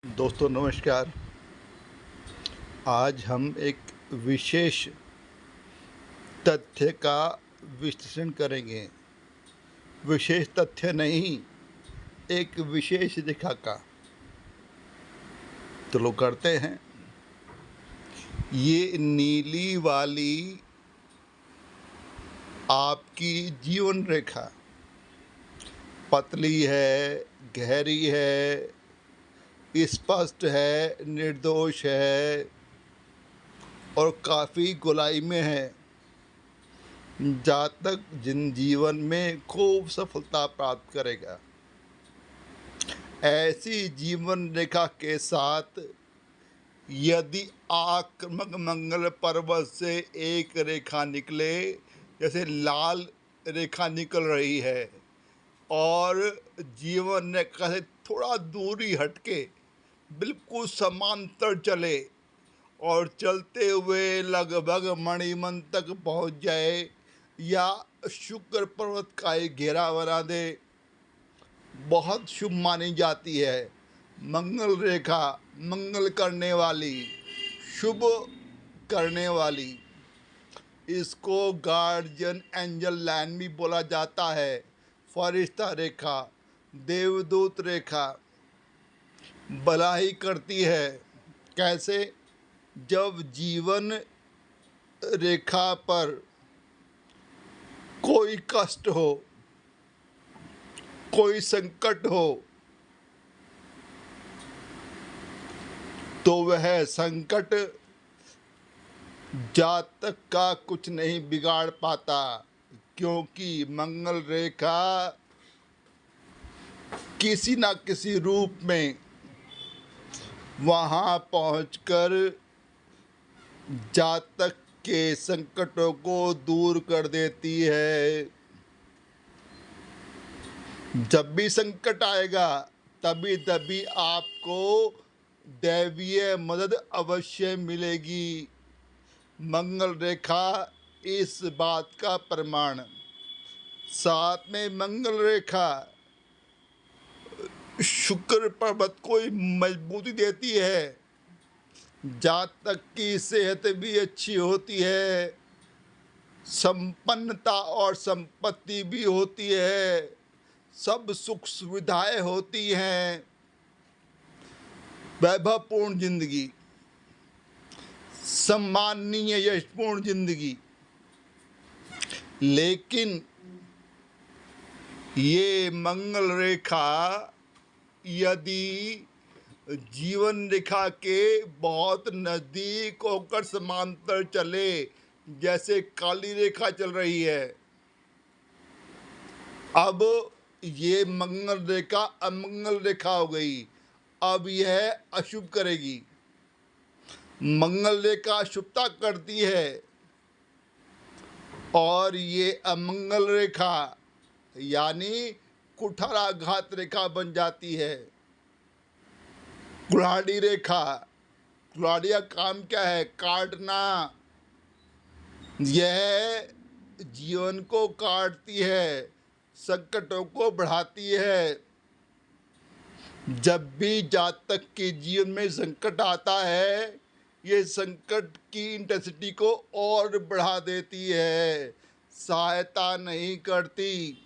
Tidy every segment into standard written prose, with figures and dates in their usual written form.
दोस्तों नमस्कार। आज हम एक विशेष तथ्य का विश्लेषण करेंगे। विशेष तथ्य नहीं, एक विशेष रेखा का। तो लोग करते हैं। ये नीली वाली आपकी जीवन रेखा पतली है, गहरी है, स्पष्ट है, निर्दोष है और काफ़ी गोलाई में है। जातक जिन जीवन में खूब सफलता प्राप्त करेगा। ऐसी जीवन रेखा के साथ यदि आक्रमक मंगल पर्वत से एक रेखा निकले, जैसे लाल रेखा निकल रही है और जीवन रेखा से थोड़ा दूरी हटके बिल्कुल समांतर चले और चलते हुए लगभग मणिमन तक पहुंच जाए या शुक्र पर्वत का एक घेरा बना दे, बहुत शुभ मानी जाती है। मंगल रेखा मंगल करने वाली, शुभ करने वाली, इसको गार्जियन एंजल लाइन भी बोला जाता है। फरिश्ता रेखा, देवदूत रेखा भलाई करती है। कैसे? जब जीवन रेखा पर कोई कष्ट हो, कोई संकट हो, तो वह संकट जातक का कुछ नहीं बिगाड़ पाता, क्योंकि मंगल रेखा किसी न किसी रूप में वहां पहुंचकर जातक के संकटों को दूर कर देती है। जब भी संकट आएगा तभी तभी आपको दैवीय मदद अवश्य मिलेगी। मंगल रेखा इस बात का प्रमाण। साथ में मंगल रेखा शुक्र पर्वत को मजबूती देती है। जातक की सेहत भी अच्छी होती है, संपन्नता और संपत्ति भी होती है, सब सुख सुविधाएं होती हैं, वैभवपूर्ण जिंदगी, सम्माननीय यशपूर्ण जिंदगी। लेकिन ये मंगल रेखा यदि जीवन रेखा के बहुत नजदीक होकर समांतर चले, जैसे काली रेखा चल रही है, अब ये मंगल रेखा अमंगल रेखा हो गई। अब यह अशुभ करेगी। मंगल रेखा शुभता करती है और ये अमंगल रेखा यानी कुठाराघात रेखा बन जाती है। कुल्हाड़ी रेखा, कुल्हाड़ी का काम क्या है? काटना। यह जीवन को काटती है, संकटों को बढ़ाती है। जब भी जातक के जीवन में संकट आता है, ये संकट की इंटेंसिटी को और बढ़ा देती है, सहायता नहीं करती।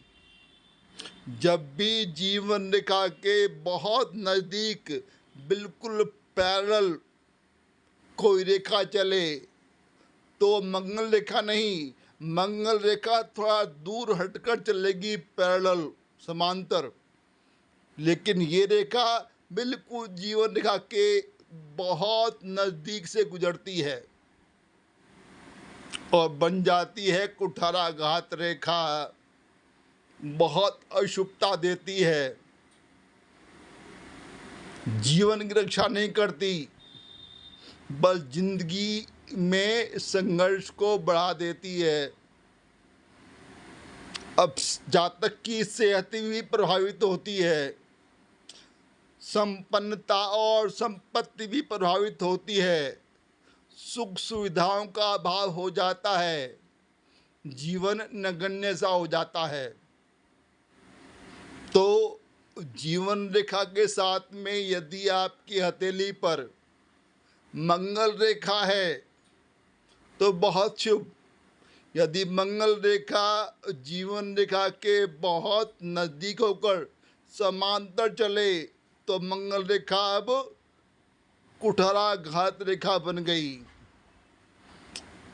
जब भी जीवन रेखा के बहुत नजदीक बिल्कुल पैरेलल कोई रेखा चले, तो मंगल रेखा नहीं, मंगल रेखा थोड़ा दूर हटकर चलेगी, पैरेलल समांतर। लेकिन ये रेखा बिल्कुल जीवन रेखा के बहुत नजदीक से गुजरती है और बन जाती है कुठाराघात रेखा। बहुत अशुभता देती है, जीवन की रक्षा नहीं करती, बस जिंदगी में संघर्ष को बढ़ा देती है। अब जातक की सेहत भी प्रभावित होती है, संपन्नता और संपत्ति भी प्रभावित होती है, सुख सुविधाओं का अभाव हो जाता है, जीवन नगण्य सा हो जाता है। तो जीवन रेखा के साथ में यदि आपकी हथेली पर मंगल रेखा है तो बहुत शुभ। यदि मंगल रेखा जीवन रेखा के बहुत नज़दीक होकर समांतर चले तो मंगल रेखा अब कुठाराघात रेखा बन गई।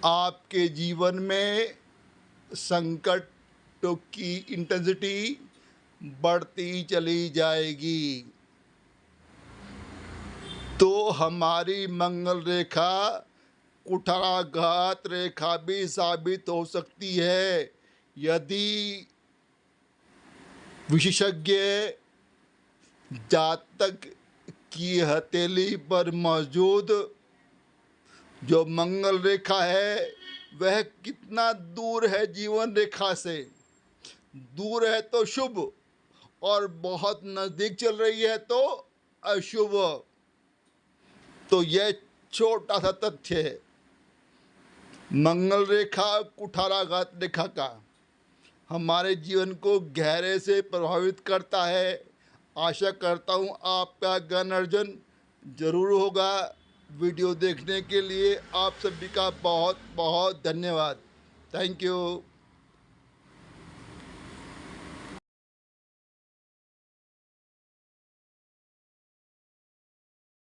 आपके जीवन में संकटों की इंटेंसिटी बढ़ती चली जाएगी। तो हमारी मंगल रेखा कुठाराघात रेखा भी साबित हो सकती है यदि विशेषज्ञ जातक की हथेली पर मौजूद जो मंगल रेखा है वह कितना दूर है जीवन रेखा से। दूर है तो शुभ और बहुत नज़दीक चल रही है तो अशुभ। तो यह छोटा सा तथ्य है मंगल रेखा कुठाराघात रेखा का हमारे जीवन को गहरे से प्रभावित करता है। आशा करता हूँ आपका ज्ञान अर्जन जरूर होगा। वीडियो देखने के लिए आप सभी का बहुत बहुत धन्यवाद। Thank you.